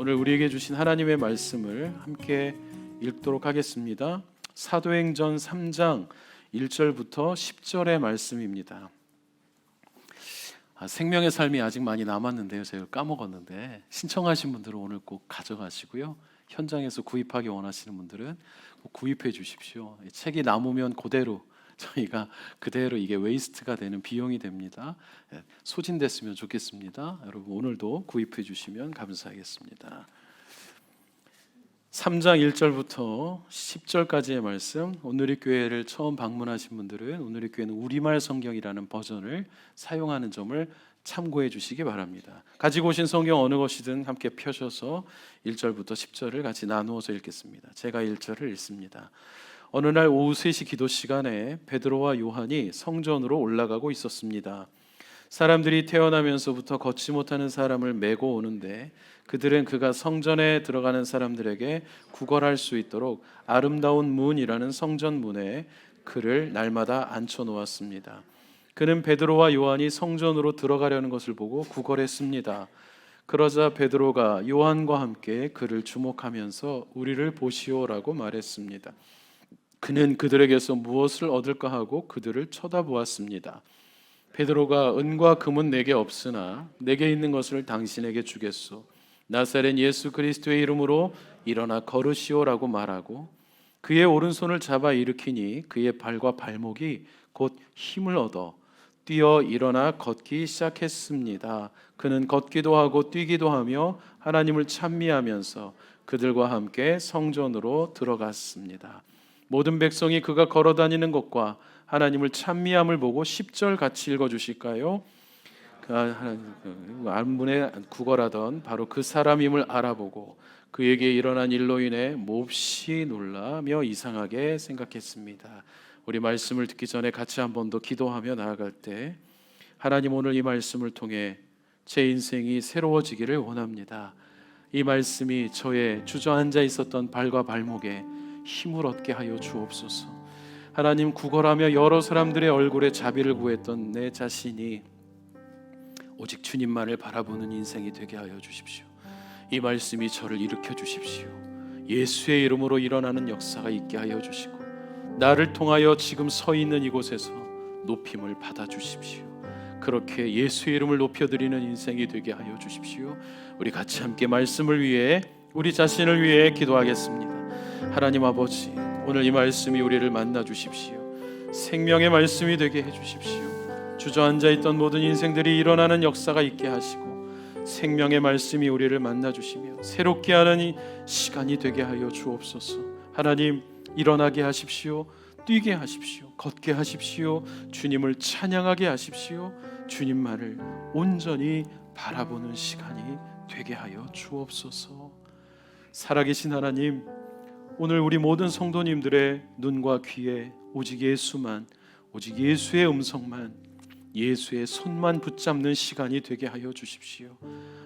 오늘 우리에게 주신 하나님의 말씀을 함께 읽도록 하겠습니다. 사도행전 3장 1절부터 10절의 말씀입니다. 생명의 삶이 아직 많이 남았는데요, 제가 까먹었는데 신청하신 분들은 오늘 꼭 가져가시고요, 현장에서 구입하기 원하시는 분들은 꼭 구입해 주십시오. 책이 남으면 그대로 저희가 그대로 이게 웨이스트가 되는 비용이 됩니다. 소진됐으면 좋겠습니다. 여러분 오늘도 구입해 주시면 감사하겠습니다. 3장 1절부터 10절까지의 말씀, 오늘의 교회를 처음 방문하신 분들은 오늘의 교회는 우리말 성경이라는 버전을 사용하는 점을 참고해 주시기 바랍니다. 가지고 오신 성경 어느 것이든 함께 펴셔서 1절부터 10절을 같이 나누어서 읽겠습니다. 제가 1절을 읽습니다. 어느 날 오후 3시 기도 시간에 베드로와 요한이 성전으로 올라가고 있었습니다. 사람들이 태어나면서부터 걷지 못하는 사람을 메고 오는데 그들은 그가 성전에 들어가는 사람들에게 구걸할 수 있도록 아름다운 문이라는 성전 문에 그를 날마다 앉혀 놓았습니다. 그는 베드로와 요한이 성전으로 들어가려는 것을 보고 구걸했습니다. 그러자 베드로가 요한과 함께 그를 주목하면서 우리를 보시오라고 말했습니다. 그는 그들에게서 무엇을 얻을까 하고 그들을 쳐다보았습니다. 베드로가 은과 금은 내게 없으나 내게 있는 것을 당신에게 주겠소. 나사렛 예수 그리스도의 이름으로 일어나 걸으시오라고 말하고 그의 오른손을 잡아 일으키니 그의 발과 발목이 곧 힘을 얻어 뛰어 일어나 걷기 시작했습니다. 그는 걷기도 하고 뛰기도 하며 하나님을 찬미하면서 그들과 함께 성전으로 들어갔습니다. 모든 백성이 그가 걸어다니는 것과 하나님을 찬미함을 보고 10절 같이 읽어주실까요? 안문에 구걸하던 바로 그 사람임을 알아보고 그에게 일어난 일로 인해 몹시 놀라며 이상하게 생각했습니다. 우리 말씀을 듣기 전에 같이 한 번 더 기도하며 나아갈 때, 하나님 오늘 이 말씀을 통해 제 인생이 새로워지기를 원합니다. 이 말씀이 저의 주저앉아 있었던 발과 발목에 힘을 얻게 하여 주옵소서. 하나님, 구걸하며 여러 사람들의 얼굴에 자비를 구했던 내 자신이 오직 주님만을 바라보는 인생이 되게 하여 주십시오. 이 말씀이 저를 일으켜 주십시오. 예수의 이름으로 일어나는 역사가 있게 하여 주시고 나를 통하여 지금 서 있는 이곳에서 높임을 받아 주십시오. 그렇게 예수의 이름을 높여드리는 인생이 되게 하여 주십시오. 우리 같이 함께 말씀을 위해, 우리 자신을 위해 기도하겠습니다. 하나님 아버지, 오늘 이 말씀이 우리를 만나 주십시오. 생명의 말씀이 되게 해 주십시오. 주저앉아 있던 모든 인생들이 일어나는 역사가 있게 하시고 생명의 말씀이 우리를 만나 주시며 새롭게 하는 이 시간이 되게 하여 주옵소서. 하나님, 일어나게 하십시오. 뛰게 하십시오. 걷게 하십시오. 주님을 찬양하게 하십시오. 주님만을 온전히 바라보는 시간이 되게 하여 주옵소서. 살아계신 하나님, 오늘 우리 모든 성도님들의 눈과 귀에 오직 예수만, 오직 예수의 음성만, 예수의 손만 붙잡는 시간이 되게 하여 주십시오.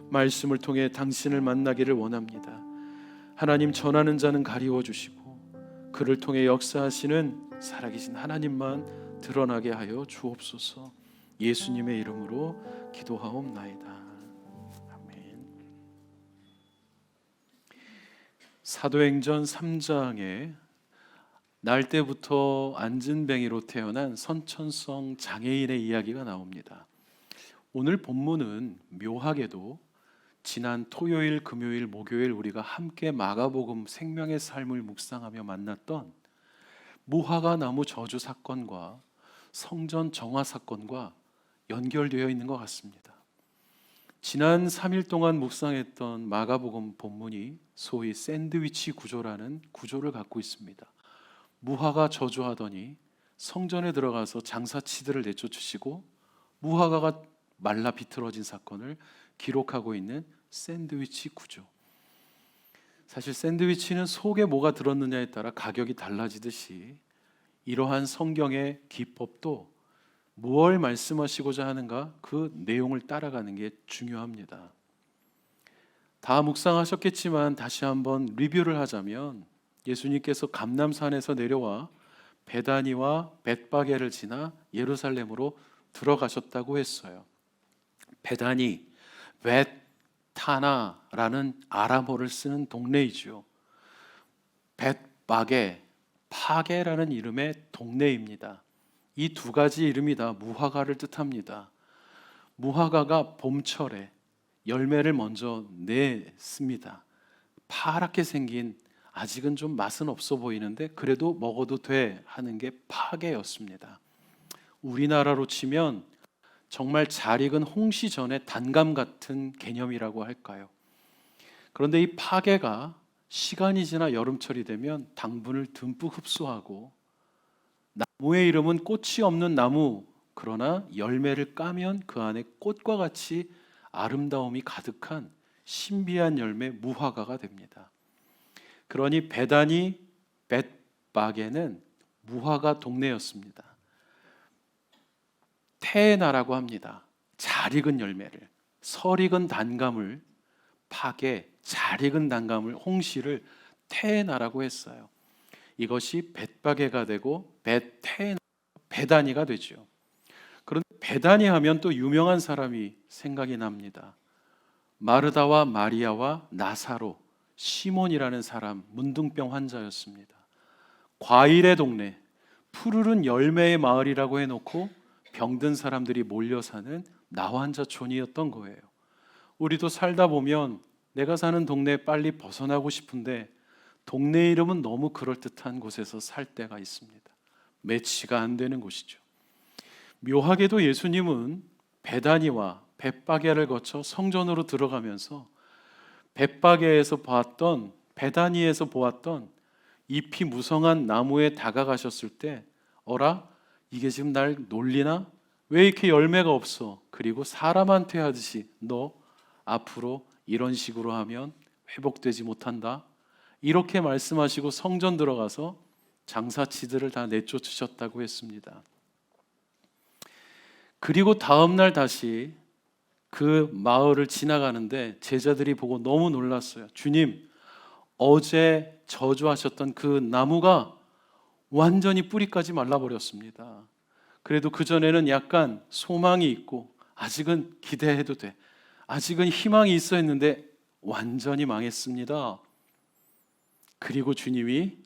말씀을 통해 당신을 만나기를 원합니다. 하나님, 전하는 자는 가리워 주시고 그를 통해 역사하시는 살아계신 하나님만 드러나게 하여 주옵소서. 예수님의 이름으로 기도하옵나이다. 아멘. 사도행전 3장에 날 때부터 안진뱅이로 태어난 선천성 장애인의 이야기가 나옵니다. 오늘 본문은 묘하게도 지난 토요일, 금요일, 목요일 우리가 함께 마가복음 생명의 삶을 묵상하며 만났던 무화과 나무 저주 사건과 성전 정화 사건과 연결되어 있는 것 같습니다. 지난 3일 동안 묵상했던 마가복음 본문이 소위 샌드위치 구조라는 구조를 갖고 있습니다. 무화과 저주하더니 성전에 들어가서 장사치들을 내쫓으시고 무화과가 말라 비틀어진 사건을 기록하고 있는 샌드위치 구조. 사실 샌드위치는 속에 뭐가 들었느냐에 따라 가격이 달라지듯이 이러한 성경의 기법도 무엇을 말씀하시고자 하는가, 그 내용을 따라가는 게 중요합니다. 다 묵상하셨겠지만 다시 한번 리뷰를 하자면, 예수님께서 감람산에서 내려와 베다니와 벳바게를 지나 예루살렘으로 들어가셨다고 했어요. 베다니, 벳, 타나라는 아람어를 쓰는 동네이죠. 벳바게, 파게라는 이름의 동네입니다. 이 두 가지 이름이 다 무화과를 뜻합니다. 무화과가 봄철에 열매를 먼저 냈습니다. 파랗게 생긴, 아직은 좀 맛은 없어 보이는데 그래도 먹어도 돼 하는 게 파게였습니다. 우리나라로 치면 정말 잘 익은 홍시 전의 단감 같은 개념이라고 할까요? 그런데 이 파게가 시간이 지나 여름철이 되면 당분을 듬뿍 흡수하고, 나무의 이름은 꽃이 없는 나무, 그러나 열매를 까면 그 안에 꽃과 같이 아름다움이 가득한 신비한 열매 무화과가 됩니다. 그러니 베다니 벳바게는 무화과 동네였습니다. 테나라고 합니다. 잘 익은 열매를, 설 익은 단감을, 파게, 잘 익은 단감을, 홍시를 테나라고 했어요. 이것이 벳바게가 되고 베테나, 베다니가 되죠. 그런데 베다니 하면 또 유명한 사람이 생각이 납니다. 마르다와 마리아와 나사로, 시몬이라는 사람, 문둥병 환자였습니다. 과일의 동네, 푸르른 열매의 마을이라고 해놓고 병든 사람들이 몰려 사는 나환자촌이었던 거예요. 우리도 살다 보면 내가 사는 동네에 빨리 벗어나고 싶은데 동네 이름은 너무 그럴듯한 곳에서 살 때가 있습니다. 매치가 안 되는 곳이죠. 묘하게도 예수님은 베다니와 벳바게를 거쳐 성전으로 들어가면서 벳바게에서 보았던, 베다니에서 보았던 잎이 무성한 나무에 다가가셨을 때, 어라? 이게 지금 날 놀리나? 왜 이렇게 열매가 없어? 그리고 사람한테 하듯이 너 앞으로 이런 식으로 하면 회복되지 못한다, 이렇게 말씀하시고 성전 들어가서 장사치들을 다 내쫓으셨다고 했습니다. 그리고 다음 날 다시 그 마을을 지나가는데 제자들이 보고 너무 놀랐어요. 주님, 어제 저주하셨던 그 나무가 완전히 뿌리까지 말라버렸습니다. 그래도 그전에는 약간 소망이 있고 아직은 기대해도 돼, 아직은 희망이 있어 했는데 완전히 망했습니다. 그리고 주님이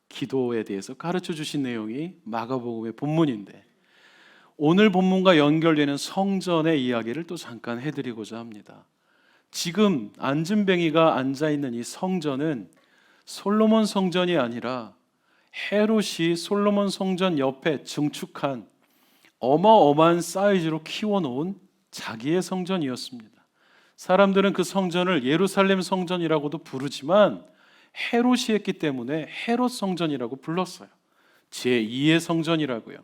기도에 대해서 가르쳐 주신 내용이 마가복음의 본문인데, 오늘 본문과 연결되는 성전의 이야기를 또 잠깐 해드리고자 합니다. 지금 안진뱅이가 앉아있는 이 성전은 솔로몬 성전이 아니라 헤롯이 솔로몬 성전 옆에 증축한 어마어마한 사이즈로 키워놓은 자기의 성전이었습니다. 사람들은 그 성전을 예루살렘 성전이라고도 부르지만 헤롯이 했기 때문에 헤롯 성전이라고 불렀어요. 제2의 성전이라고요.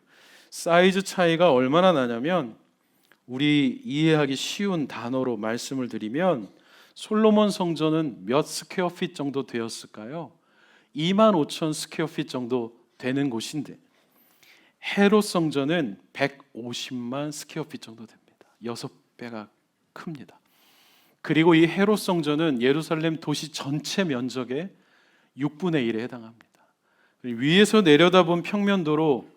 사이즈 차이가 얼마나 나냐면, 우리 이해하기 쉬운 단어로 말씀을 드리면 솔로몬 성전은 몇 스퀘어핏 정도 되었을까요? 25,000 스퀘어핏 정도 되는 곳인데 헤롯 성전은 150만 스퀘어핏 정도 됩니다. 6배가 큽니다. 그리고 이 헤롯 성전은 예루살렘 도시 전체 면적의 6분의 1에 해당합니다. 위에서 내려다본 평면도로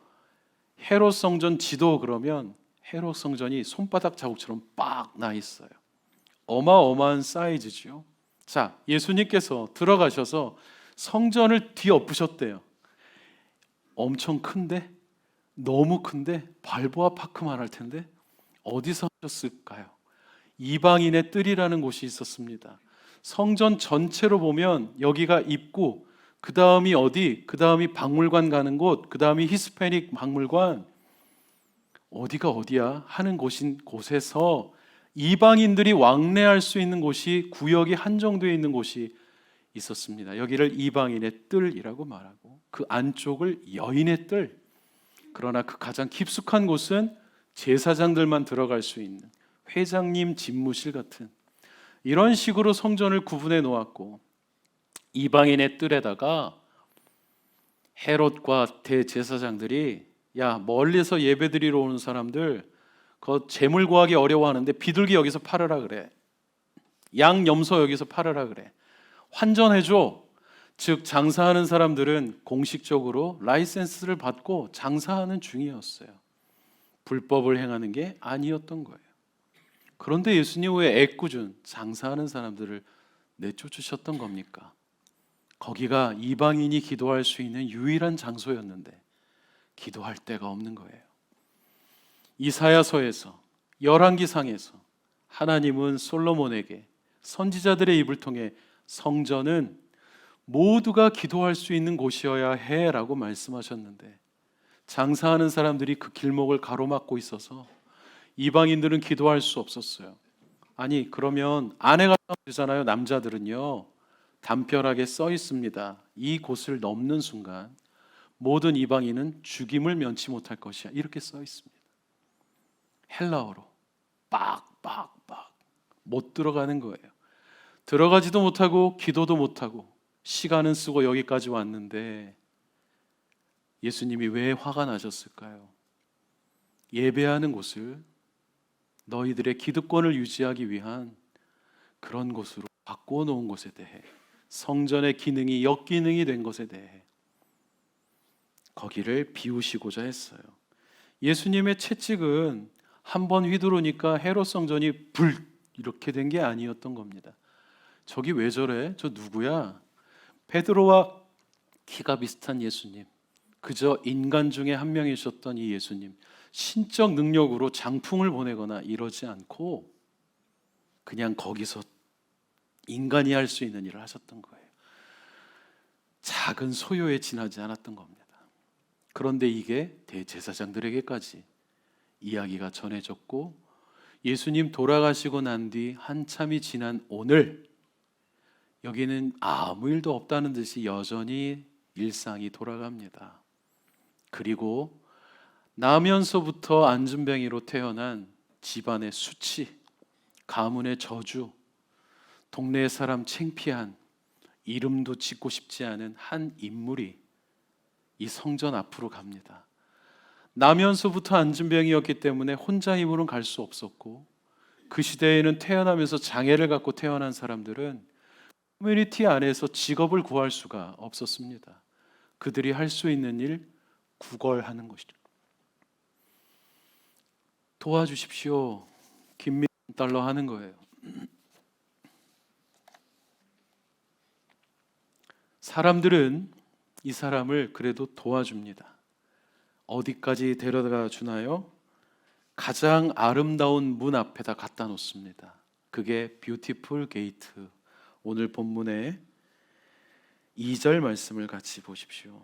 헤롯 성전 지도 그러면 헤롯 성전이 손바닥 자국처럼 빡 나 있어요. 어마어마한 사이즈죠. 자, 예수님께서 들어가셔서 성전을 뒤엎으셨대요. 엄청 큰데, 너무 큰데 발보아 파크만 할 텐데 어디서 하셨을까요? 이방인의 뜰이라는 곳이 있었습니다. 성전 전체로 보면 여기가 입구, 그 다음이 어디, 그 다음이 박물관 가는 곳, 그 다음이 히스패닉 박물관, 어디가 어디야 하는 곳에서 이방인들이 왕래할 수 있는 곳이, 구역이 한정되어 있는 곳이 있었습니다. 여기를 이방인의 뜰이라고 말하고 그 안쪽을 여인의 뜰, 그러나 그 가장 깊숙한 곳은 제사장들만 들어갈 수 있는 회장님 집무실 같은, 이런 식으로 성전을 구분해 놓았고, 이방인의 뜰에다가 헤롯과 대제사장들이, 야, 멀리서 예배드리러 오는 사람들 그 재물 구하기 어려워하는데 비둘기 여기서 팔으라 그래, 양 염소 여기서 팔으라 그래, 환전해줘. 즉 장사하는 사람들은 공식적으로 라이센스를 받고 장사하는 중이었어요. 불법을 행하는 게 아니었던 거예요. 그런데 예수님 왜 애꿎은 장사하는 사람들을 내쫓으셨던 겁니까? 거기가 이방인이 기도할 수 있는 유일한 장소였는데 기도할 데가 없는 거예요. 이사야서에서, 열왕기상에서 하나님은 솔로몬에게 선지자들의 입을 통해 성전은 모두가 기도할 수 있는 곳이어야 해라고 말씀하셨는데 장사하는 사람들이 그 길목을 가로막고 있어서 이방인들은 기도할 수 없었어요. 아니, 그러면 아내가 되잖아요. 남자들은요, 담벼락에 써 있습니다. 이 곳을 넘는 순간 모든 이방인은 죽임을 면치 못할 것이야. 이렇게 써 있습니다. 헬라어로 빡빡빡 못 들어가는 거예요. 들어가지도 못하고 기도도 못하고 시간은 쓰고 여기까지 왔는데 예수님이 왜 화가 나셨을까요? 예배하는 곳을 너희들의 기득권을 유지하기 위한 그런 곳으로 바꾸어 놓은 것에 대해, 성전의 기능이 역기능이 된 것에 대해 거기를 비우시고자 했어요. 예수님의 채찍은 한 번 휘두르니까 헤롯 성전이 불 이렇게 된 게 아니었던 겁니다. 저기 왜 저래? 저 누구야? 베드로와 키가 비슷한 예수님, 그저 인간 중에 한 명이셨던 이 예수님, 신적 능력으로 장풍을 보내거나 이러지 않고 그냥 거기서 인간이 할 수 있는 일을 하셨던 거예요. 작은 소요에 지나지 않았던 겁니다. 그런데 이게 대제사장들에게까지 이야기가 전해졌고 예수님 돌아가시고 난 뒤 한참이 지난 오늘 여기는 아무 일도 없다는 듯이 여전히 일상이 돌아갑니다. 그리고 나면서부터 안진뱅이로 태어난 집안의 수치, 가문의 저주, 동네 사람 창피한, 이름도 짓고 싶지 않은 한 인물이 이 성전 앞으로 갑니다. 나면서부터 안진병이었기 때문에 혼자 힘으로는 갈 수 없었고 그 시대에는 태어나면서 장애를 갖고 태어난 사람들은 커뮤니티 안에서 직업을 구할 수가 없었습니다. 그들이 할 수 있는 일, 구걸하는 것이죠. 도와주십시오. 김million 달러 하는 거예요. 사람들은 이 사람을 그래도 도와줍니다. 어디까지 데려가 주나요? 가장 아름다운 문 앞에다 갖다 놓습니다. 그게 뷰티풀 게이트. 오늘 본문의 2절 말씀을 같이 보십시오.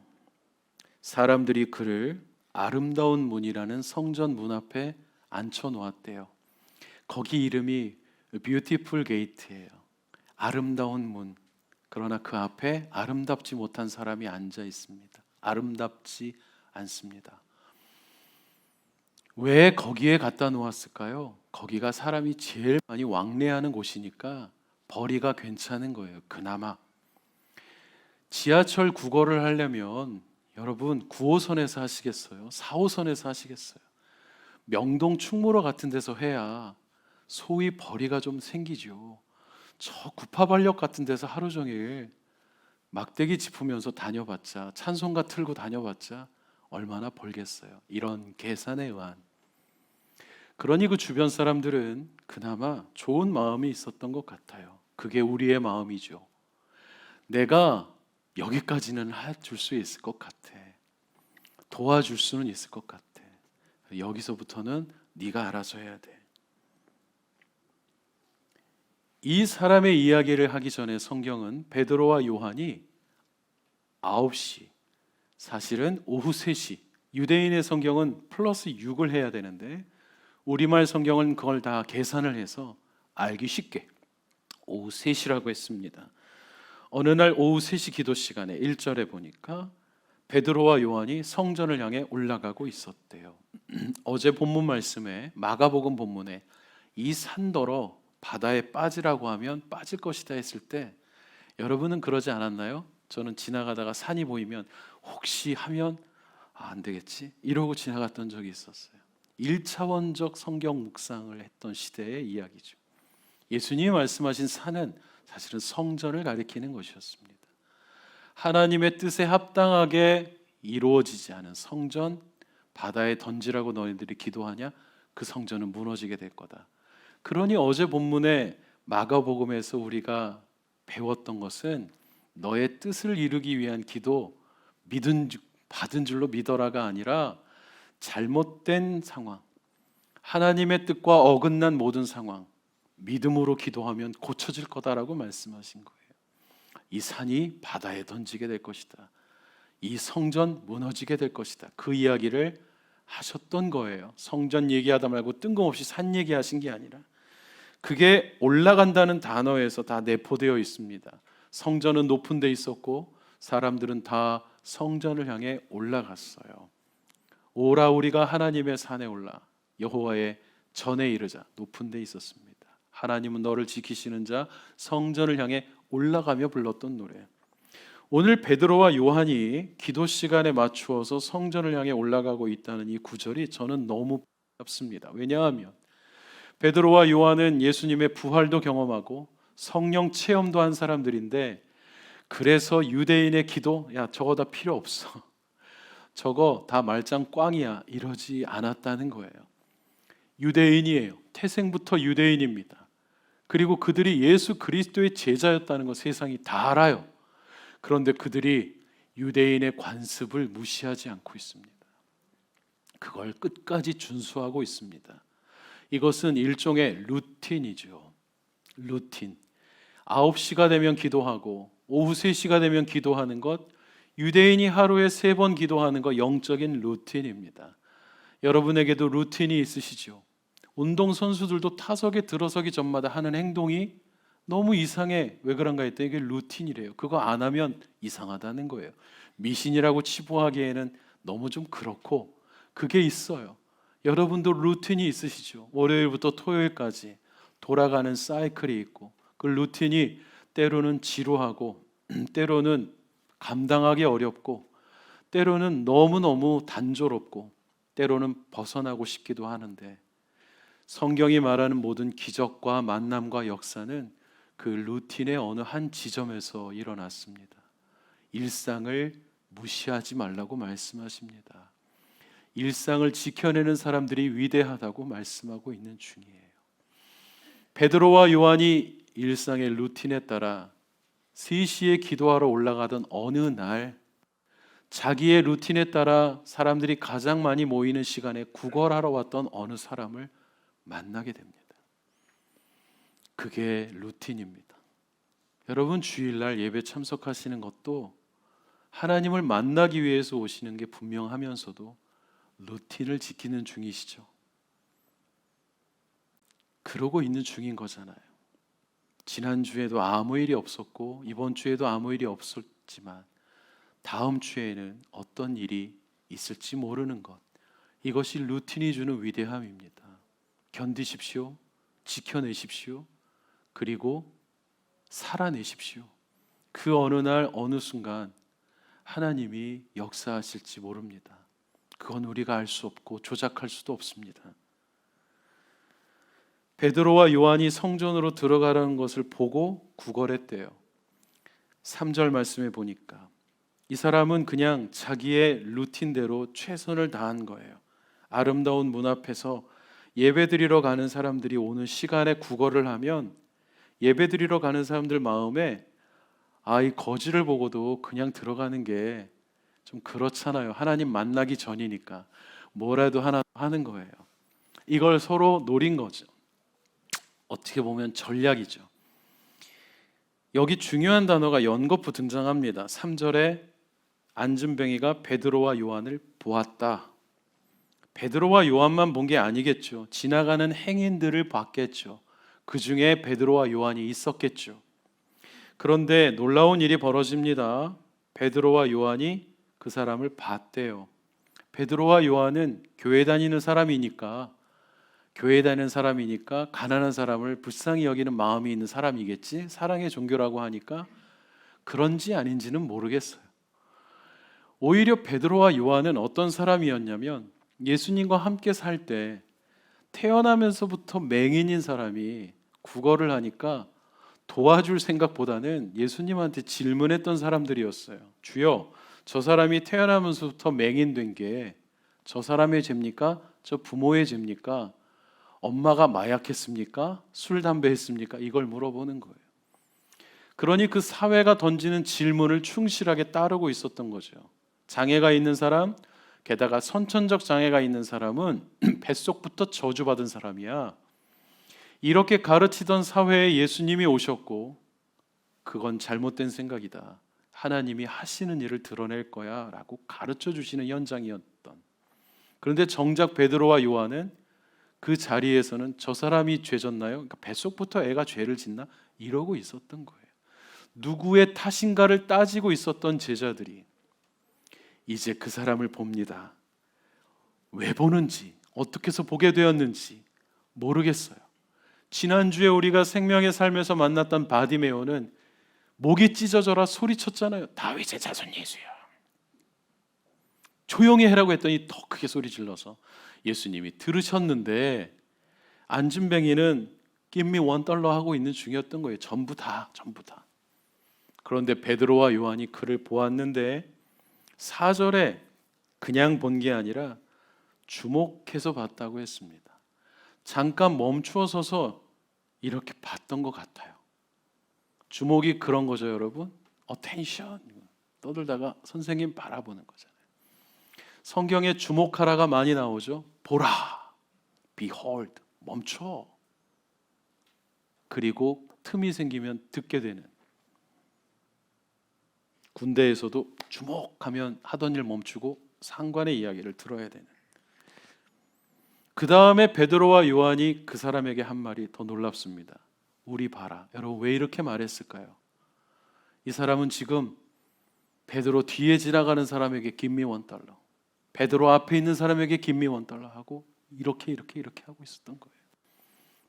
사람들이 그를 아름다운 문이라는 성전 문 앞에 앉혀 놓았대요. 거기 이름이 뷰티풀 게이트예요. 아름다운 문. 그러나 그 앞에 아름답지 못한 사람이 앉아 있습니다. 아름답지 않습니다. 왜 거기에 갖다 놓았을까요? 거기가 사람이 제일 많이 왕래하는 곳이니까 벌이가 괜찮은 거예요. 그나마 지하철 구걸을 하려면 여러분 9호선에서 하시겠어요? 4호선에서 하시겠어요? 명동 충무로 같은 데서 해야 소위 벌이가 좀 생기죠. 저 구파발역 같은 데서 하루 종일 막대기 짚으면서 다녀봤자, 찬송가 틀고 다녀봤자 얼마나 벌겠어요. 이런 계산에 의한. 그러니 그 주변 사람들은 그나마 좋은 마음이 있었던 것 같아요. 그게 우리의 마음이죠. 내가 여기까지는 해줄 수 있을 것 같아. 도와줄 수는 있을 것 같아. 여기서부터는 네가 알아서 해야 돼. 이 사람의 이야기를 하기 전에 성경은 베드로와 요한이 9시, 사실은 오후 3시, 유대인의 성경은 플러스 6을 해야 되는데 우리말 성경은 그걸 다 계산을 해서 알기 쉽게 오후 3시라고 했습니다. 어느 날 오후 3시 기도 시간에 1절에 보니까 베드로와 요한이 성전을 향해 올라가고 있었대요. 어제 본문 말씀에 마가복음 본문에 이 산더러 바다에 빠지라고 하면 빠질 것이다 했을 때 여러분은 그러지 않았나요? 저는 지나가다가 산이 보이면 혹시 하면 안 되겠지 이러고 지나갔던 적이 있었어요. 1차원적 성경 묵상을 했던 시대의 이야기죠. 예수님이 말씀하신 산은 사실은 성전을 가리키는 것이었습니다. 하나님의 뜻에 합당하게 이루어지지 않은 성전, 바다에 던지라고 너희들이 기도하냐? 그 성전은 무너지게 될 거다. 그러니 어제 본문에 마가복음에서 우리가 배웠던 것은 너의 뜻을 이루기 위한 기도, 받은 줄로 믿어라가 아니라 잘못된 상황, 하나님의 뜻과 어긋난 모든 상황, 믿음으로 기도하면 고쳐질 거다라고 말씀하신 거예요. 이 산이 바다에 던지게 될 것이다. 이 성전 무너지게 될 것이다. 그 이야기를 하셨던 거예요. 성전 얘기하다 말고 뜬금없이 산 얘기하신 게 아니라, 그게 올라간다는 단어에서 다 내포되어 있습니다. 성전은 높은 데 있었고 사람들은 다 성전을 향해 올라갔어요. 오라 우리가 하나님의 산에 올라 여호와의 전에 이르자. 높은 데 있었습니다. 하나님은 너를 지키시는 자, 성전을 향해 올라가며 불렀던 노래. 오늘 베드로와 요한이 기도 시간에 맞추어서 성전을 향해 올라가고 있다는 이 구절이 저는 너무 반갑습니다. 왜냐하면 베드로와 요한은 예수님의 부활도 경험하고 성령 체험도 한 사람들인데, 그래서 유대인의 기도, 야 저거 다 필요 없어, 저거 다 말짱 꽝이야, 이러지 않았다는 거예요. 유대인이에요. 태생부터 유대인입니다. 그리고 그들이 예수 그리스도의 제자였다는 거 세상이 다 알아요. 그런데 그들이 유대인의 관습을 무시하지 않고 있습니다. 그걸 끝까지 준수하고 있습니다. 이것은 일종의 루틴이죠. 루틴. 9시가 되면 기도하고 오후 3시가 되면 기도하는 것, 유대인이 하루에 3번 기도하는 것, 영적인 루틴입니다. 여러분에게도 루틴이 있으시죠? 운동선수들도 타석에 들어서기 전마다 하는 행동이 너무 이상해. 왜 그런가 했더니 이게 루틴이래요. 그거 안 하면 이상하다는 거예요. 미신이라고 치부하기에는 너무 좀 그렇고, 그게 있어요. 여러분도 루틴이 있으시죠? 월요일부터 토요일까지 돌아가는 사이클이 있고, 그 루틴이 때로는 지루하고 때로는 감당하기 어렵고 때로는 너무너무 단조롭고 때로는 벗어나고 싶기도 하는데, 성경이 말하는 모든 기적과 만남과 역사는 그 루틴의 어느 한 지점에서 일어났습니다. 일상을 무시하지 말라고 말씀하십니다. 일상을 지켜내는 사람들이 위대하다고 말씀하고 있는 중이에요. 베드로와 요한이 일상의 루틴에 따라 3시에 기도하러 올라가던 어느 날, 자기의 루틴에 따라 사람들이 가장 많이 모이는 시간에 구걸하러 왔던 어느 사람을 만나게 됩니다. 그게 루틴입니다. 여러분, 주일날 예배 참석하시는 것도 하나님을 만나기 위해서 오시는 게 분명하면서도 루틴을 지키는 중이시죠. 그러고 있는 중인 거잖아요. 지난주에도 아무 일이 없었고 이번 주에도 아무 일이 없었지만 다음 주에는 어떤 일이 있을지 모르는 것, 이것이 루틴이 주는 위대함입니다. 견디십시오. 지켜내십시오. 그리고 살아내십시오. 그 어느 날 어느 순간 하나님이 역사하실지 모릅니다. 그건 우리가 알 수 없고 조작할 수도 없습니다. 베드로와 요한이 성전으로 들어가라는 것을 보고 구걸했대요. 3절 말씀에 보니까 이 사람은 그냥 자기의 루틴대로 최선을 다한 거예요. 아름다운 문 앞에서 예배드리러 가는 사람들이 오는 시간에 구걸을 하면 예배드리러 가는 사람들 마음에 이 거지를 보고도 그냥 들어가는 게 좀 그렇잖아요. 하나님 만나기 전이니까 뭐라도 하나 하는 거예요. 이걸 서로 노린 거죠. 어떻게 보면 전략이죠. 여기 중요한 단어가 연거푸 등장합니다. 3절에 안진뱅이가 베드로와 요한을 보았다. 베드로와 요한만 본 게 아니겠죠. 지나가는 행인들을 봤겠죠. 그 중에 베드로와 요한이 있었겠죠. 그런데 놀라운 일이 벌어집니다. 베드로와 요한이 그 사람을 봤대요. 베드로와 요한은 교회 다니는 사람이니까 가난한 사람을 불쌍히 여기는 마음이 있는 사람이겠지. 사랑의 종교라고 하니까 그런지 아닌지는 모르겠어요. 오히려 베드로와 요한은 어떤 사람이었냐면, 예수님과 함께 살 때 태어나면서부터 맹인인 사람이 구걸을 하니까 도와줄 생각보다는 예수님한테 질문했던 사람들이었어요. 주여, 저 사람이 태어나면서부터 맹인된 게 저 사람의 죄입니까? 저 부모의 죄입니까? 엄마가 마약했습니까? 술, 담배 했습니까? 이걸 물어보는 거예요. 그러니 그 사회가 던지는 질문을 충실하게 따르고 있었던 거죠. 장애가 있는 사람, 게다가 선천적 장애가 있는 사람은 뱃속부터 저주받은 사람이야. 이렇게 가르치던 사회에 예수님이 오셨고, 그건 잘못된 생각이다. 하나님이 하시는 일을 드러낼 거야 라고 가르쳐 주시는 현장이었던. 그런데 정작 베드로와 요한은 그 자리에서는 저 사람이 죄졌나요? 그러니까 뱃속부터 애가 죄를 짓나? 이러고 있었던 거예요. 누구의 탓인가를 따지고 있었던 제자들이 이제 그 사람을 봅니다. 왜 보는지, 어떻게 해서 보게 되었는지 모르겠어요. 지난주에 우리가 생명의 삶에서 만났던 바디메오는 목이 찢어져라 소리쳤잖아요. 다윗의 자손 예수야. 조용히 해라고 했더니 더 크게 소리 질러서 예수님이 들으셨는데 안진뱅이는 Give me $1 하고 있는 중이었던 거예요. 전부 다. 그런데 베드로와 요한이 그를 보았는데 4절에 그냥 본 게 아니라 주목해서 봤다고 했습니다. 잠깐 멈추어 서서 이렇게 봤던 것 같아요. 주목이 그런 거죠, 여러분. attention. 떠들다가 선생님 바라보는 거잖아요. 성경에 주목하라가 많이 나오죠. 보라, behold, 멈춰. 그리고 틈이 생기면 듣게 되는. 군대에서도 주목하면 하던 일 멈추고 상관의 이야기를 들어야 되는. 그 다음에 베드로와 요한이 그 사람에게 한 말이 더 놀랍습니다. 우리 봐라. 여러분 왜 이렇게 말했을까요? 이 사람은 지금 베드로 뒤에 지나가는 사람에게 Give me $1, 베드로 앞에 있는 사람에게 Give me $1 하고 이렇게 하고 있었던 거예요.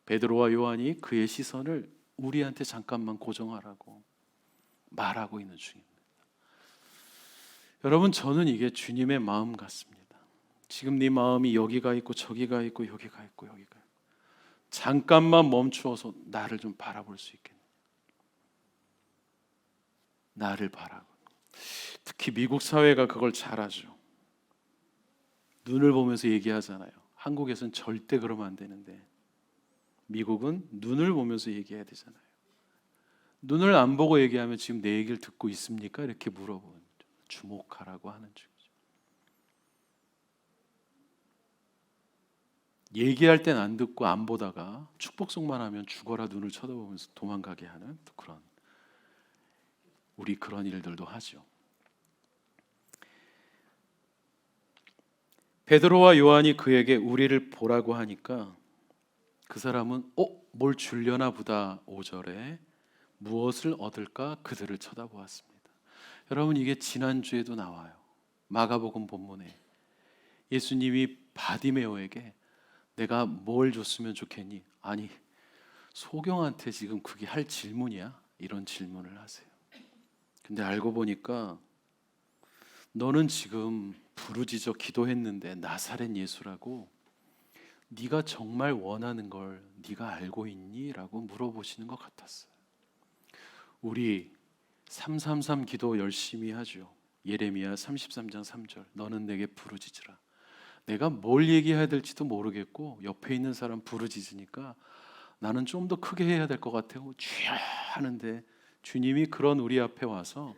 베드로와 요한이 그의 시선을 우리한테 잠깐만 고정하라고 말하고 있는 중입니다. 여러분 저는 이게 주님의 마음 같습니다. 지금 네 마음이 여기가 있고 저기가 있고 여기가 있고 여기가 있고 잠깐만 멈추어서 나를 좀 바라볼 수 있겠냐. 나를 바라고. 특히 미국 사회가 그걸 잘하죠. 눈을 보면서 얘기하잖아요. 한국에서는 절대 그러면 안 되는데 미국은 눈을 보면서 얘기해야 되잖아요. 눈을 안 보고 얘기하면 지금 내 얘기를 듣고 있습니까? 이렇게 물어보는 주목하라고 하는 중이죠. 얘기할 땐 안 듣고 안 보다가 축복성만 하면 죽어라 눈을 쳐다보면서 도망가게 하는 그런 우리 그런 일들도 하죠. 베드로와 요한이 그에게 우리를 보라고 하니까 그 사람은 뭘 주려나 보다 5절에 무엇을 얻을까 그들을 쳐다보았습니다. 여러분 이게 지난주에도 나와요. 마가복음 본문에 예수님이 바디메오에게 내가 뭘 줬으면 좋겠니? 아니 소경한테 지금 그게 할 질문이야? 이런 질문을 하세요. 근데 알고 보니까 너는 지금 부르짖어 기도했는데 나사렛 예수라고 네가 정말 원하는 걸 네가 알고 있니? 라고 물어보시는 것 같았어요. 우리 333 기도 열심히 하죠. 예레미야 33장 3절 너는 내게 부르짖으라. 내가 뭘 얘기해야 될지도 모르겠고 옆에 있는 사람 부르짖으니까 나는 좀 더 크게 해야 될 것 같아요. 주여 하는데 주님이 그런 우리 앞에 와서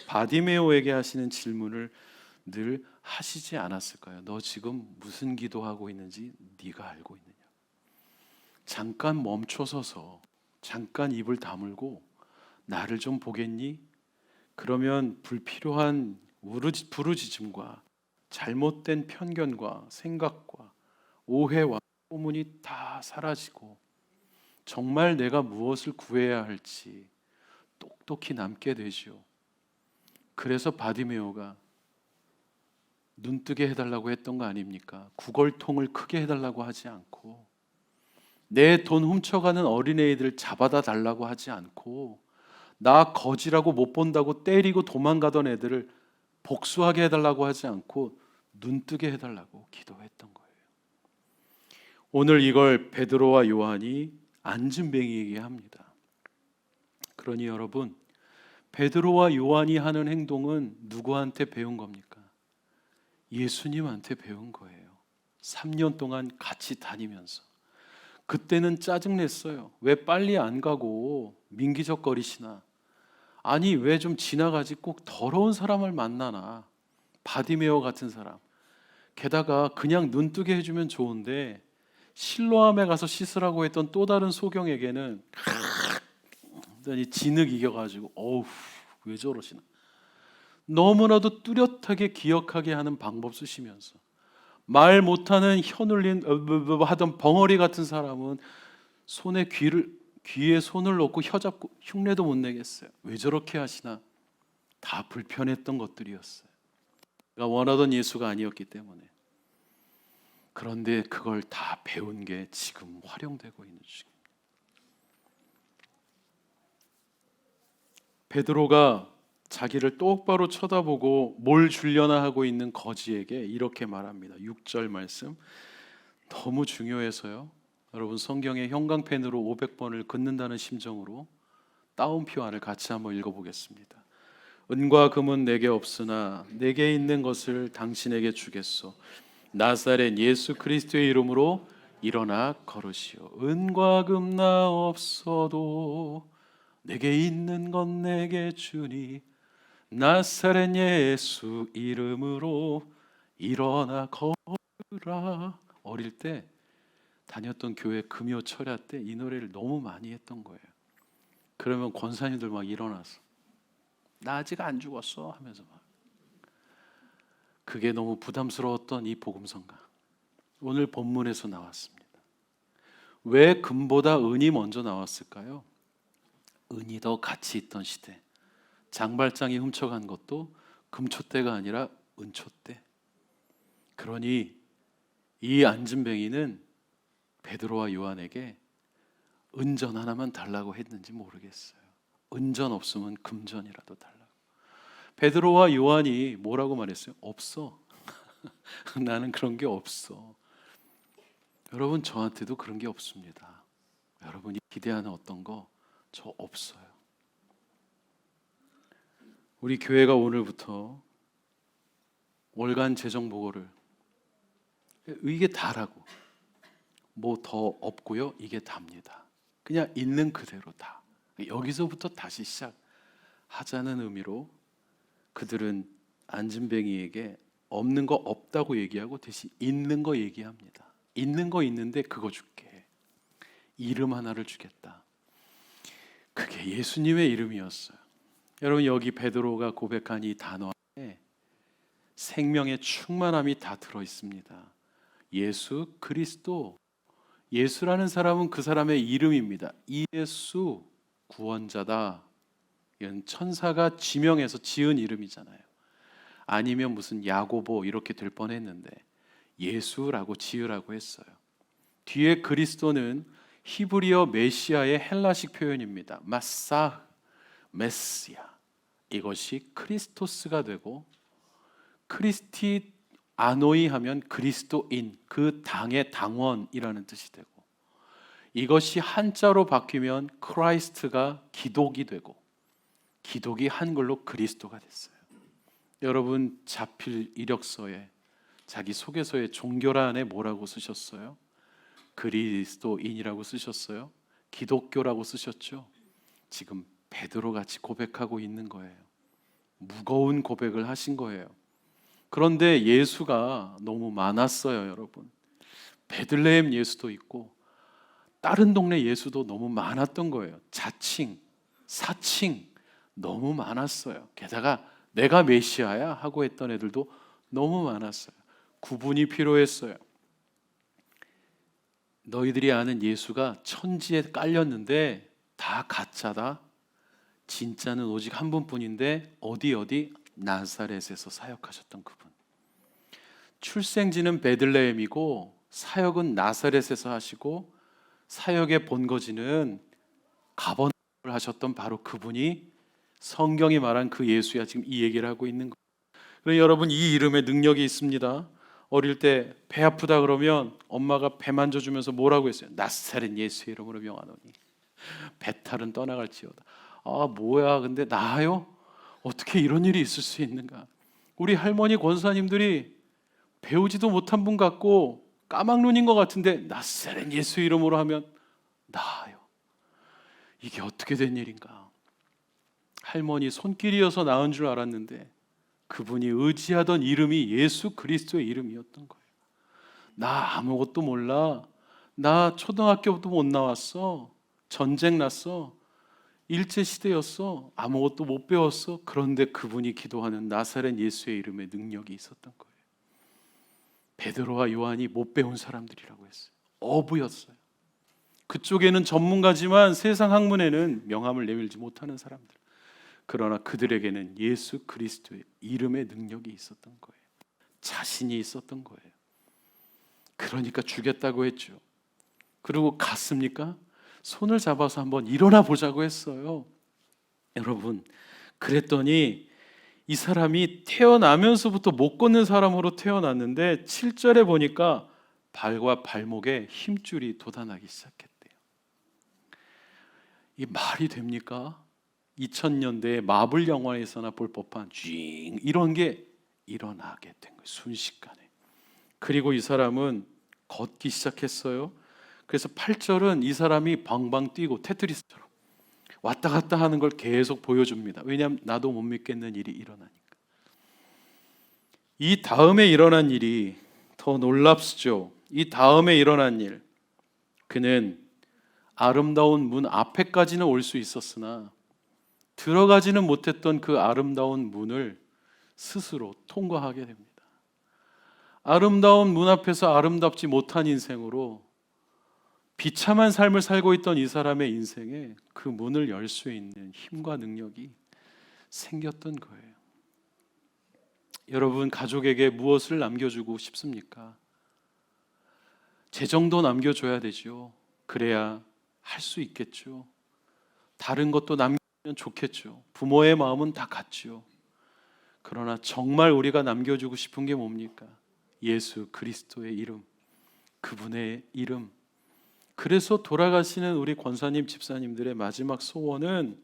바디메오에게 하시는 질문을 늘 하시지 않았을까요? 너 지금 무슨 기도하고 있는지 네가 알고 있느냐? 잠깐 멈춰서서 잠깐 입을 다물고 나를 좀 보겠니? 그러면 불필요한 부르짖음과 잘못된 편견과 생각과 오해와 소문이 다 사라지고 정말 내가 무엇을 구해야 할지 똑똑히 남게 되죠. 그래서 바디메오가 눈뜨게 해달라고 했던 거 아닙니까? 구걸통을 크게 해달라고 하지 않고 내 돈 훔쳐가는 어린애들 잡아다 달라고 하지 않고 나 거지라고 못 본다고 때리고 도망가던 애들을 복수하게 해달라고 하지 않고 눈뜨게 해달라고 기도했던 거예요. 오늘 이걸 베드로와 요한이 안진뱅이에게 합니다. 그러니 여러분 베드로와 요한이 하는 행동은 누구한테 배운 겁니까? 예수님한테 배운 거예요. 3년 동안 같이 다니면서 그때는 짜증냈어요. 왜 빨리 안 가고 민기적거리시나? 아니 왜 좀 지나가지 꼭 더러운 사람을 만나나? 바디메어 같은 사람. 게다가 그냥 눈뜨게 해주면 좋은데 실로암에 가서 씻으라고 했던 또 다른 소경에게는 완전히 진흙 이겨가지고 어우 왜 저러시나? 너무나도 뚜렷하게 기억하게 하는 방법 쓰시면서 말 못하는 혀눌린 하던 벙어리 같은 사람은 귀에 손을 놓고 혀 잡고 흉내도 못 내겠어요. 왜 저렇게 하시나? 다 불편했던 것들이었어요. 그가 원하던 예수가 아니었기 때문에. 그런데 그걸 다 배운 게 지금 활용되고 있는 중입니다. 베드로가 자기를 똑바로 쳐다보고 뭘 주려나 하고 있는 거지에게 이렇게 말합니다. 6절 말씀 너무 중요해서요. 여러분 성경의 형광펜으로 500번을 긋는다는 심정으로 따옴표 안을 같이 한번 읽어보겠습니다. 은과 금은 내게 없으나 내게 있는 것을 당신에게 주겠소. 나사렛 예수 그리스도의 이름으로 일어나 걸으시오. 은과 금 나 없어도 내게 있는 건 내게 주니 나사렛 예수 이름으로 일어나 걸으라. 어릴 때 다녔던 교회 금요 철야 때 이 노래를 너무 많이 했던 거예요. 그러면 권사님들 막 일어나서 나 아직 안 죽었어 하면서 막. 그게 너무 부담스러웠던 이 복음성가 오늘 본문에서 나왔습니다. 왜 금보다 은이 먼저 나왔을까요? 은이 더 가치 있던 시대, 장발장이 훔쳐간 것도 금초대가 아니라 은초대. 그러니 이 안진뱅이는 베드로와 요한에게 은전 하나만 달라고 했는지 모르겠어요. 은전 없으면 금전이라도 달라고. 베드로와 요한이 뭐라고 말했어요? 없어. 나는 그런 게 없어. 여러분 저한테도 그런 게 없습니다. 여러분이 기대하는 어떤 거 저 없어요. 우리 교회가 오늘부터 월간 재정 보고를 이게 다라고 뭐 더 없고요. 이게 답니다. 그냥 있는 그대로 다. 여기서부터 다시 시작하자는 의미로 그들은 안진뱅이에게 없는 거 없다고 얘기하고 대신 있는 거 얘기합니다. 있는 거 있는데 그거 줄게. 이름 하나를 주겠다. 그게 예수님의 이름이었어요. 여러분 여기 베드로가 고백한 이 단어 안에 생명의 충만함이 다 들어 있습니다. 예수 그리스도. 예수라는 사람은 그 사람의 이름입니다. 예수 구원자다. 이건 천사가 지명해서 지은 이름이잖아요. 아니면 무슨 야고보 이렇게 될 뻔했는데 예수라고 지으라고 했어요. 뒤에 그리스도는 히브리어 메시아의 헬라식 표현입니다. 마사, 메시아. 이것이 크리스토스가 되고 크리스티 아노이 하면 그리스도인, 그 당의 당원이라는 뜻이 되고 이것이 한자로 바뀌면 크라이스트가 기독이 되고 기독이 한글로 그리스도가 됐어요. 여러분 자필 이력서에 자기 소개서에 종교란에 뭐라고 쓰셨어요? 그리스도인이라고 쓰셨어요? 기독교라고 쓰셨죠? 지금 베드로 같이 고백하고 있는 거예요. 무거운 고백을 하신 거예요. 그런데 예수가 너무 많았어요, 여러분. 베들레헴 예수도 있고 다른 동네 예수도 너무 많았던 거예요. 자칭, 사칭 너무 많았어요. 게다가 내가 메시아야 하고 했던 애들도 너무 많았어요. 구분이 필요했어요. 너희들이 아는 예수가 천지에 깔렸는데 다 가짜다. 진짜는 오직 한 분뿐인데 어디 나사렛에서 사역하셨던 그분. 출생지는 베들레헴이고 사역은 나사렛에서 하시고 사역의 본거지는 가버나움을 하셨던 바로 그분이 성경이 말한 그 예수야. 지금 이 얘기를 하고 있는 거예요. 그러니 여러분 이 이름에 능력이 있습니다. 어릴 때 배 아프다 그러면 엄마가 배 만져주면서 뭐라고 했어요? 나사렛 예수의 이름으로 명하노니 배탈은 떠나갈지어다. 아 뭐야 근데 나아요? 어떻게 이런 일이 있을 수 있는가? 우리 할머니 권사님들이 배우지도 못한 분 같고 까막눈인 것 같은데 나사렛 예수 이름으로 하면 나아요. 이게 어떻게 된 일인가? 할머니 손길이어서 나은 줄 알았는데 그분이 의지하던 이름이 예수 그리스도의 이름이었던 거예요. 나 아무것도 몰라. 나 초등학교도 못 나왔어. 전쟁 났어. 일제시대였어. 아무것도 못 배웠어. 그런데 그분이 기도하는 나사렛 예수의 이름에 능력이 있었던 거예요. 베드로와 요한이 못 배운 사람들이라고 했어요. 어부였어요. 그쪽에는 전문가지만 세상 학문에는 명함을 내밀지 못하는 사람들. 그러나 그들에게는 예수 그리스도의 이름의 능력이 있었던 거예요. 자신이 있었던 거예요. 그러니까 주겠다고 했죠. 그리고 갔습니까? 손을 잡아서 한번 일어나 보자고 했어요. 여러분, 그랬더니 이 사람이 태어나면서부터 못 걷는 사람으로 태어났는데 7절에 보니까 발과 발목에 힘줄이 돋아나기 시작했대요. 이 말이 됩니까? 2000년대에 마블 영화에서나 볼 법한 쥐 이런 게 일어나게 된 거예요. 순식간에. 그리고 이 사람은 걷기 시작했어요. 그래서 8절은 이 사람이 방방 뛰고 테트리스처럼 왔다 갔다 하는 걸 계속 보여줍니다. 왜냐하면 나도 못 믿겠는 일이 일어나니까. 이 다음에 일어난 일이 더 놀랍죠. 이 다음에 일어난 일, 그는 아름다운 문 앞에까지는 올 수 있었으나 들어가지는 못했던 그 아름다운 문을 스스로 통과하게 됩니다. 아름다운 문 앞에서 아름답지 못한 인생으로 비참한 삶을 살고 있던 이 사람의 인생에 그 문을 열 수 있는 힘과 능력이 생겼던 거예요. 여러분, 가족에게 무엇을 남겨주고 싶습니까? 재정도 남겨줘야 되죠. 그래야 할 수 있겠죠. 다른 것도 남기면 좋겠죠. 부모의 마음은 다 같죠. 그러나 정말 우리가 남겨주고 싶은 게 뭡니까? 예수 그리스도의 이름, 그분의 이름. 그래서 돌아가시는 우리 권사님, 집사님들의 마지막 소원은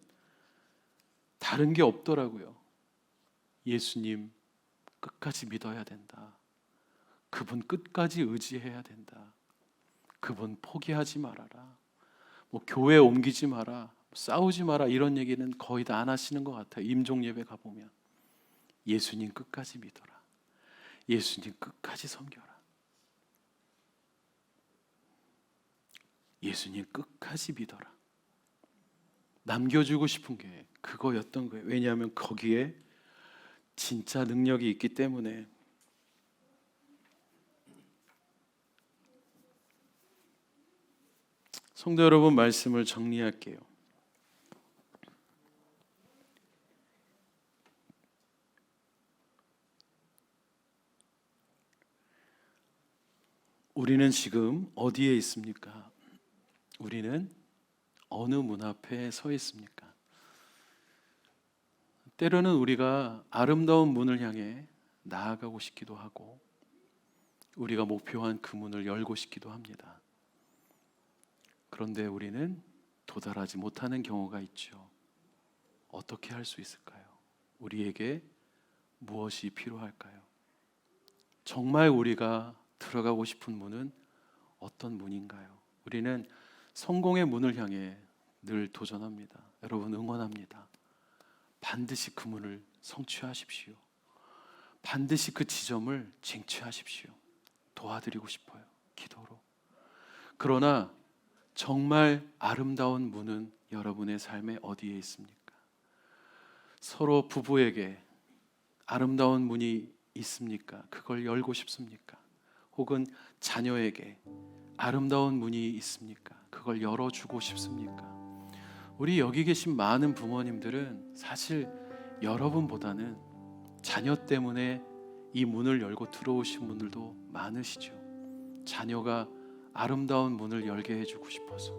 다른 게 없더라고요. 예수님 끝까지 믿어야 된다. 그분 끝까지 의지해야 된다. 그분 포기하지 말아라. 뭐 교회 옮기지 마라. 싸우지 마라. 이런 얘기는 거의 다 안 하시는 것 같아요. 임종 예배 가보면. 예수님 끝까지 믿어라. 예수님 끝까지 섬겨라. 예수님 끝까지 믿어라. 남겨주고 싶은 게 그거였던 거예요. 왜냐하면 거기에 진짜 능력이 있기 때문에. 성도 여러분, 말씀을 정리할게요. 우리는 지금 어디에 있습니까? 우리는 어느 문 앞에 서 있습니까? 때로는 우리가 아름다운 문을 향해 나아가고 싶기도 하고 우리가 목표한 그 문을 열고 싶기도 합니다. 그런데 우리는 도달하지 못하는 경우가 있죠. 어떻게 할 수 있을까요? 우리에게 무엇이 필요할까요? 정말 우리가 들어가고 싶은 문은 어떤 문인가요? 우리는 성공의 문을 향해 늘 도전합니다. 여러분, 응원합니다. 반드시 그 문을 성취하십시오. 반드시 그 지점을 쟁취하십시오. 도와드리고 싶어요. 기도로. 그러나 정말 아름다운 문은 여러분의 삶에 어디에 있습니까? 서로 부부에게 아름다운 문이 있습니까? 그걸 열고 싶습니까? 혹은 자녀에게 아름다운 문이 있습니까? 그걸 열어주고 싶습니까? 우리 여기 계신 많은 부모님들은 사실 여러분보다는 자녀 때문에 이 문을 열고 들어오신 분들도 많으시죠. 자녀가 아름다운 문을 열게 해주고 싶어서.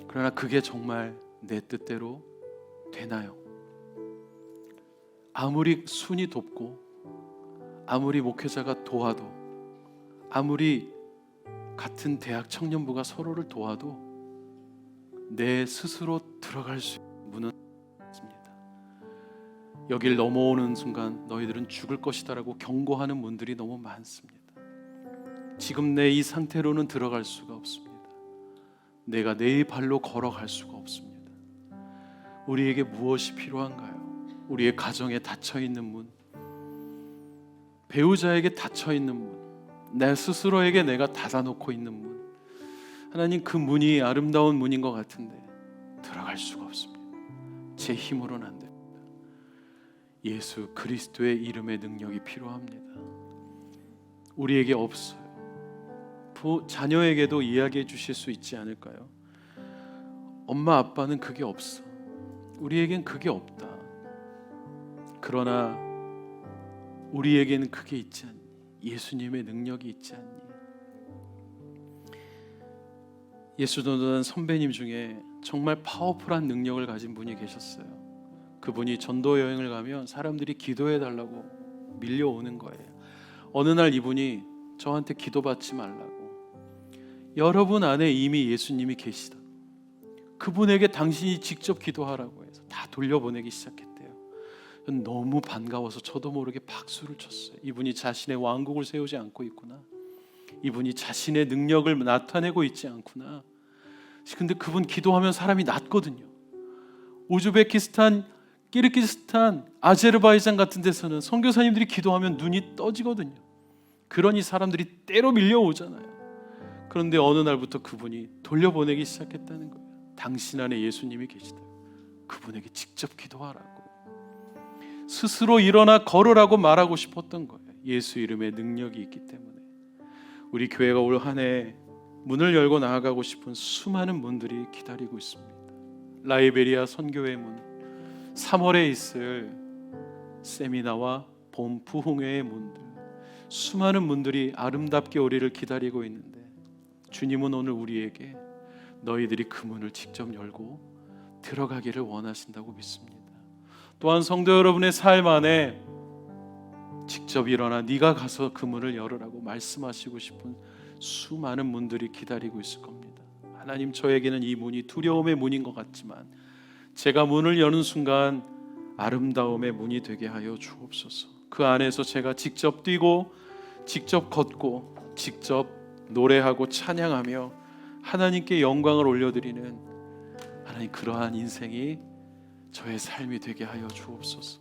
그러나 그게 정말 내 뜻대로 되나요? 아무리 순이 돕고 아무리 목회자가 도와도 아무리 같은 대학 청년부가 서로를 도와도 내 스스로 들어갈 수 있는 문은 없습니다. 여길 넘어오는 순간 너희들은 죽을 것이다 라고 경고하는 문들이 너무 많습니다. 지금 내 이 상태로는 들어갈 수가 없습니다. 내가 내 발로 걸어갈 수가 없습니다. 우리에게 무엇이 필요한가요? 우리의 가정에 닫혀있는 문, 배우자에게 닫혀있는 문, 내 스스로에게 내가 닫아놓고 있는 문. 하나님, 그 문이 아름다운 문인 것 같은데 들어갈 수가 없습니다. 제 힘으로는 안 됩니다. 예수 그리스도의 이름의 능력이 필요합니다. 우리에게 없어요. 자녀에게도 이야기해 주실 수 있지 않을까요? 엄마 아빠는 그게 없어. 우리에겐 그게 없다. 그러나 우리에게는 그게 있지 않니? 예수님의 능력이 있지 않니? 예수 전도단 선배님 중에 정말 파워풀한 능력을 가진 분이 계셨어요. 그분이 전도 여행을 가면 사람들이 기도해 달라고 밀려오는 거예요. 어느 날 이분이 저한테 기도받지 말라고, 여러분 안에 이미 예수님이 계시다, 그분에게 당신이 직접 기도하라고 해서 다 돌려보내기 시작했대요. 너무 반가워서 저도 모르게 박수를 쳤어요. 이분이 자신의 왕국을 세우지 않고 있구나, 이분이 자신의 능력을 나타내고 있지 않구나. 근데 그분 기도하면 사람이 낫거든요. 우즈베키스탄, 키르기스탄, 아제르바이잔 같은 데서는 선교사님들이 기도하면 눈이 떠지거든요. 그러니 사람들이 때로 밀려오잖아요. 그런데 어느 날부터 그분이 돌려보내기 시작했다는 거예요. 당신 안에 예수님이 계시다, 그분에게 직접 기도하라고, 스스로 일어나 걸으라고 말하고 싶었던 거예요. 예수 이름의 능력이 있기 때문에. 우리 교회가 올 한 해 문을 열고 나아가고 싶은 수많은 문들이 기다리고 있습니다. 라이베리아 선교회 문, 3월에 있을 세미나와 봄 부흥회의 문들, 수많은 문들이 아름답게 우리를 기다리고 있는데, 주님은 오늘 우리에게 너희들이 그 문을 직접 열고 들어가기를 원하신다고 믿습니다. 또한 성도 여러분의 삶 안에 직접 일어나 네가 가서 그 문을 열으라고 말씀하시고 싶은 수많은 문들이 기다리고 있을 겁니다. 하나님, 저에게는 이 문이 두려움의 문인 것 같지만 제가 문을 여는 순간 아름다움의 문이 되게 하여 주옵소서. 그 안에서 제가 직접 뛰고 직접 걷고 직접 노래하고 찬양하며 하나님께 영광을 올려드리는, 하나님, 그러한 인생이 저의 삶이 되게 하여 주옵소서.